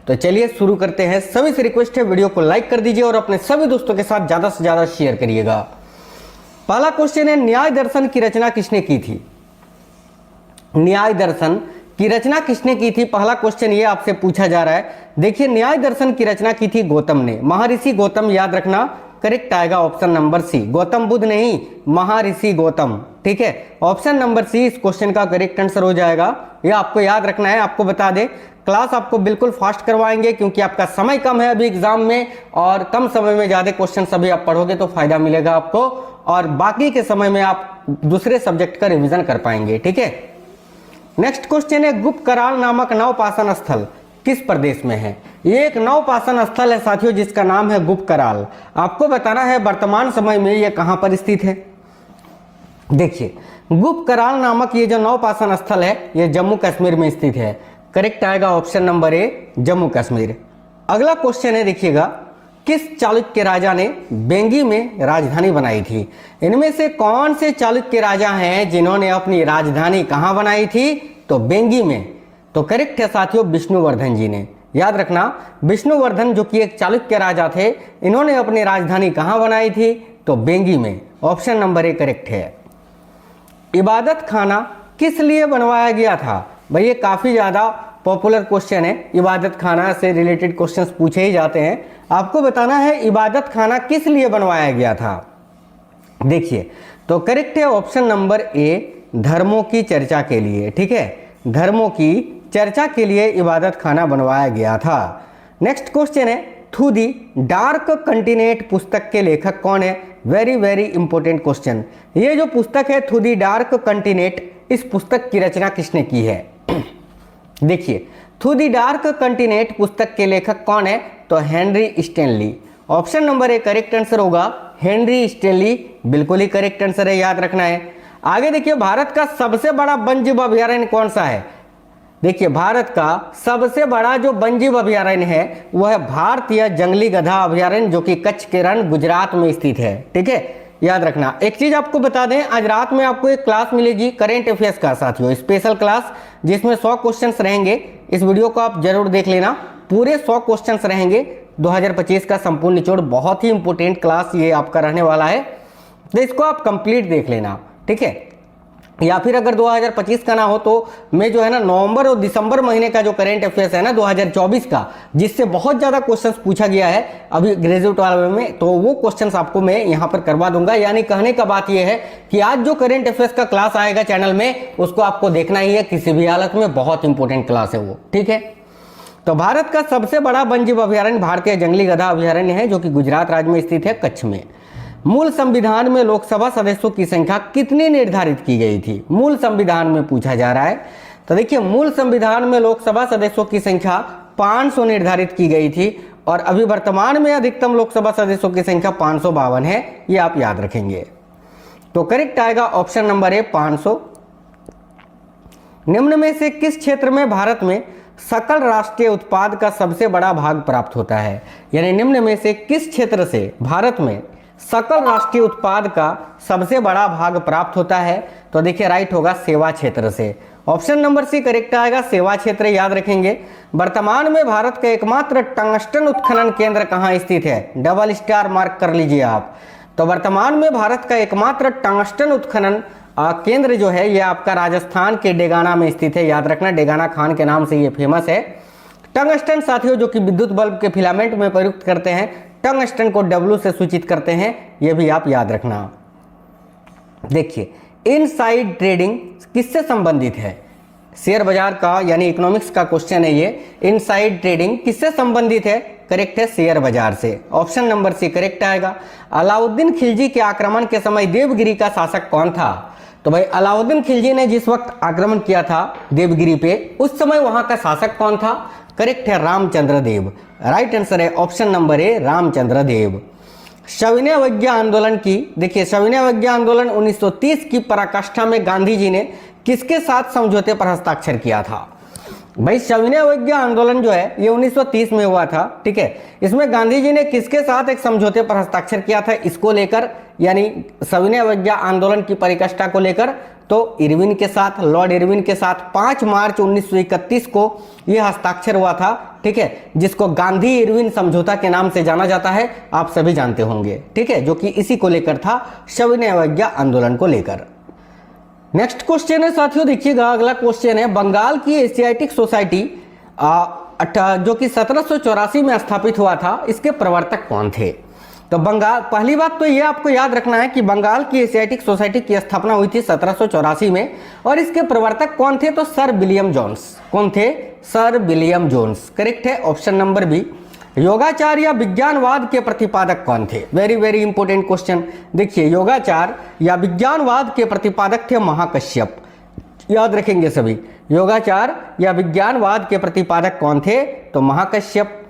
तो चलिए शुरू करते हैं। सभी से रिक्वेस्ट है वीडियो को लाइक कर दीजिए और अपने सभी दोस्तों के साथ ज़्यादा से ज़्यादा शेयर करिएगा। पहला क्वेश्चन है, न्याय दर्शन की रचना किसने की थी? न्याय दर्शन की रचना किसने की थी? पहला क्वेश्चन ये आपसे पूछा जा रहा है। देखिए, न्याय दर्शन की रचना की थी गौतम ने, महर्षि गौतम, याद रखना। करेक्ट आएगा option number C, Gautam Buddha नहीं, महर्षि गौतम। ठीक है, ऑप्शन नंबर सी इस क्वेश्चन का करेक्ट आंसर हो जाएगा। ये आपको याद रखना है। आपको बता दें, क्लास आपको बिल्कुल फास्ट करवाएंगे क्योंकि आपका समय कम है अभी एग्जाम में, और कम समय में ज्यादा क्वेश्चन सभी आप पढ़ोगे तो फायदा मिलेगा आपको, और बाकी के समय में आप दूसरे सब्जेक्ट का रिवीजन कर पाएंगे। ठीक है, नेक्स्ट क्वेश्चन है, गुप्त कराल नामक नवपाषाण स्थल किस प्रदेश में है? ये एक नवपाषाण स्थल है साथियों जिसका नाम है गुप्त कराल। आपको बताना है वर्तमान समय में ये कहां पर स्थित है। देखिए, गुप्त कराल नामक ये जो नवपाषाण स्थल है ये जम्मू कश्मीर में स्थित है। करेक्ट आएगा ऑप्शन नंबर ए, जम्मू कश्मीर। अगला क्वेश्चन है, देखिएगा, किस चालुक्य राजा ने बेंगी में राजधानी बनाई थी? इनमें से कौन से चालुक्य राजा हैं जिन्होंने अपनी राजधानी कहां बनाई थी? तो बेंगी में। तो करेक्ट है साथियों, विष्णुवर्धन जी ने। याद रखना, विष्णुवर्धन जो कि एक चालुक्य राजा थे, इन्होंने अपनी राजधानी कहां बनाई थी? तो बेंगी में। ऑप्शन नंबर ए करेक्ट है। इबादत खाना किस लिए बनवाया गया था? भाई ये काफी ज्यादा पॉपुलर क्वेश्चन है, इबादत खाना से रिलेटेड क्वेश्चंस पूछे ही जाते हैं। आपको बताना है इबादत खाना किस लिए बनवाया गया था। देखिए, तो करेक्ट है ऑप्शन नंबर ए, धर्मों की चर्चा के लिए। ठीक है, धर्मों की चर्चा के लिए इबादत खाना बनवाया गया था। नेक्स्ट क्वेश्चन है, थ्रू दी डार्क कंटिनेंट पुस्तक के लेखक कौन है? Very very important question. ये जो पुस्तक है थ्रू दी डार्क कंटिनेंट, इस पुस्तक की रचना किसने की है? देखिए, थ्रू दी डार्क कंटिनेंट पुस्तक के लेखक कौन है? तो Henry Stanley. Option number A correct answer होगा, हेनरी स्टैनली बिल्कुल ही करेक्ट आंसर है, याद रखना है। आगे देखिए, भारत का सबसे बड़ा वन्यजीव अभयारण्य कौन सा है? देखिए, भारत का सबसे बड़ा जो वन्यजीव अभयारण्य है वह है भारतीय जंगली गधा अभयारण्य, जो कि कच्छ के रण गुजरात में स्थित है। ठीक है, याद रखना। एक चीज आपको बता दें, आज रात में आपको एक क्लास मिलेगी करेंट अफेयर्स का साथियों, स्पेशल क्लास, जिसमें 100 क्वेश्चंस रहेंगे। इस वीडियो को आप जरूर देख लेना, पूरे 100 क्वेश्चंस रहेंगे। 2025 का संपूर्ण निचोड़, बहुत ही इंपॉर्टेंट क्लास ये आपका रहने वाला है, तो इसको आप कंप्लीट देख लेना। ठीक है, या फिर अगर 2025 का ना हो तो मैं जो है ना नवंबर और दिसंबर महीने का जो करेंट अफेयर्स है ना 2024 का, जिससे बहुत ज्यादा क्वेश्चंस पूछा गया है अभी ग्रेजुएट वाले में, तो वो क्वेश्चंस आपको मैं यहां पर करवा दूंगा। यानी कहने का बात यह है कि आज जो करेंट अफेयर्स का क्लास आएगा चैनल में, उसको आपको देखना ही है किसी भी हालत में, बहुत इंपॉर्टेंट क्लास है वो। ठीक है, तो भारत का सबसे बड़ा वन्यजीव अभयारण्य भारतीय जंगली गधा अभयारण्य है, जो कि गुजरात राज्य में स्थित है, कच्छ में। मूल संविधान में लोकसभा सदस्यों की संख्या कितनी निर्धारित की गई थी? मूल संविधान में पूछा जा रहा है। तो देखिए, मूल संविधान में लोकसभा सदस्यों की संख्या 500 निर्धारित की गई थी, और अभी वर्तमान में अधिकतम लोकसभा सदस्यों की संख्या 552 है, ये आप याद रखेंगे। तो करेक्ट आएगा ऑप्शन नंबर ए, 500। निम्न में से किस क्षेत्र में भारत में सकल राष्ट्रीय उत्पाद का सबसे बड़ा भाग प्राप्त होता है? यानी निम्न में से किस क्षेत्र से भारत में सकल राष्ट्रीय उत्पाद का सबसे बड़ा भाग प्राप्त होता है? तो देखिए, राइट होगा सेवा क्षेत्र से। ऑप्शन नंबर सी करेक्ट आएगा, सेवा क्षेत्र, याद रखेंगे। वर्तमान में भारत का एकमात्र टंगस्टन उत्खनन केंद्र कहां स्थित है? डबल स्टार मार्क कर लीजिए आप। तो वर्तमान में भारत का एकमात्र टंगस्टन उत्खनन केंद्र जो है ये आपका राजस्थान के डेगाना में स्थित है, याद रखना। डेगाना खान के नाम से ये फेमस है। टंगस्टन साथियों जो कि विद्युत बल्ब के फिलामेंट में प्रयुक्त करते हैं, टंगस्टन को डब्ल्यू से सूचित करते हैं, यह भी आप याद रखना। देखिए, इनसाइड ट्रेडिंग किससे संबंधित है? शेयर बाजार का यानी इकोनॉमिक्स का क्वेश्चन है ये। इनसाइड ट्रेडिंग किससे संबंधित है? करेक्ट है, शेयर बाजार से। ऑप्शन नंबर सी करेक्ट आएगा। अलाउद्दीन खिलजी के आक्रमण के समय देवगिरी का शासक कौन था? तो भाई, अलाउद्दीन खिलजी ने जिस वक्त आक्रमण किया था देवगिरी पे, उस समय वहां का शासक कौन था? करेक्ट है, रामचंद्र देव। राइट आंसर है ऑप्शन नंबर ए, रामचंद्र देव। सविनय अवज्ञा आंदोलन की, देखिए, सविनय अवज्ञा आंदोलन 1930 की पराकाष्ठा में गांधी जी ने किसके साथ समझौते पर हस्ताक्षर किया था? भाई सविनय अवज्ञा आंदोलन जो है ये 1930 में हुआ था, ठीक है। इसमें गांधी जी ने किसके साथ एक समझौते पर हस्ताक्षर किया था इसको लेकर, यानी सविनय अवज्ञा आंदोलन की परिकष्टा को लेकर? तो इरविन के साथ, लॉर्ड इरविन के साथ 5 मार्च 1931 को यह हस्ताक्षर हुआ था, ठीक है, जिसको गांधी इरविन समझौता के नाम से जाना जाता है, आप सभी जानते होंगे, ठीक है, जो कि इसी को लेकर था, सविनय अवज्ञा आंदोलन को लेकर। नेक्स्ट क्वेश्चन है साथियों, देखिएगा अगला क्वेश्चन है, बंगाल की एशियाटिक सोसाइटी जो कि 1784 में स्थापित हुआ था, इसके प्रवर्तक कौन थे? तो बंगाल, पहली बात तो ये आपको याद रखना है कि बंगाल की एशियाटिक सोसाइटी की स्थापना हुई थी 1784 में, और इसके प्रवर्तक कौन थे? तो सर विलियम जोन्स। कौन थे? Sir William Jones. करेक्ट है ऑप्शन नंबर बी। योगाचार या विज्ञानवाद के प्रतिपादक कौन थे? Very very important question. देखिए, योगाचार या विज्ञानवाद के प्रतिपादक थे महाकश्यप। याद रखेंगे सभी, योगाचार या विज्ञानवाद के प्रतिपादक कौन थे? तो महाकश्यप।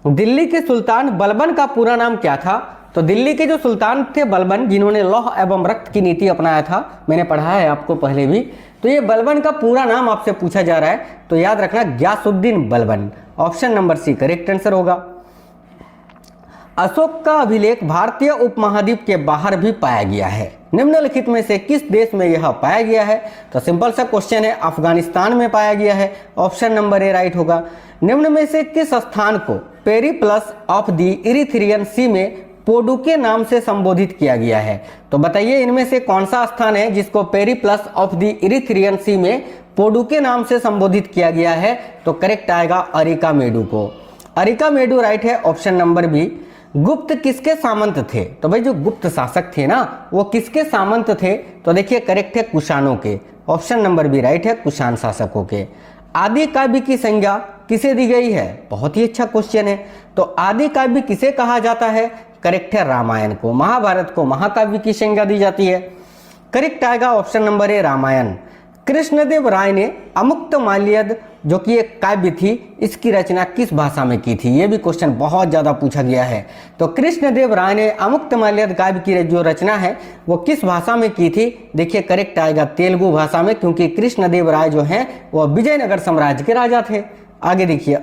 दिल्ली के सुल्तान बलबन का पूरा नाम क्या था? तो दिल्ली के जो सुल्तान थे बलबन, जिन्होंने लौह एवं रक्त की नीति अपनाया था, मैंने पढ़ा है आपको पहले भी, तो ये बलबन का पूरा नाम आपसे पूछा जा रहा है, तो याद रखना Ghiyasuddin Balban. Option number C correct answer होगा। अशोक का अभिलेख भारतीय उपमहाद्वीप के बाहर भी पाया गया है, निम्नलिखित में से किस देश में यह पाया गया है? तो सिंपल सा क्वेश्चन है, अफगानिस्तान में पाया गया है। ऑप्शन नंबर ए राइट होगा। निम्न में से किस स्थान को पेरिप्लस ऑफ द इरिथ्रियन सी में पोडू के नाम से संबोधित किया गया है? तो बताइए इनमें से कौन सा स्थान है जिसको पेरिप्लस ऑफ द इरिथ्रियन सी में पोडू के नाम से संबोधित किया गया है? तो करेक्ट आएगा अरिकामेडू को। अरिकामेडू राइट है ऑप्शन नंबर बी। गुप्त किसके सामंत थे? तो भाई जो गुप्त शासक थे ना, वो किसके सामंत थे? तो देखिए करेक्ट है कुषाणों के। ऑप्शन नंबर बी राइट है, कुषाण शासकों के। आदि काव्य की संज्ञा किसे दी गई है? बहुत ही अच्छा क्वेश्चन है। तो आदि काव्य किसे कहा जाता है? करेक्ट है रामायण को। महाभारत को महाकाव्य की संज्ञा दी जाती है। करेक्ट आएगा option number A Ramayana. Krishnadeva Raya ने अमुक्तमाल्यद जो कि एक काव्य थी, इसकी रचना किस भाषा में की थी? ये भी क्वेश्चन बहुत ज्यादा पूछा गया है। तो कृष्णदेव राय ने अमुक्तमाल्यद काव्य की जो रचना है वो किस भाषा में की थी? देखिए करेक्ट आएगा तेलुगु भाषा में, क्योंकि कृष्णदेव राय जो हैं वो विजयनगर साम्राज्य के राजा थे। आगे देखिए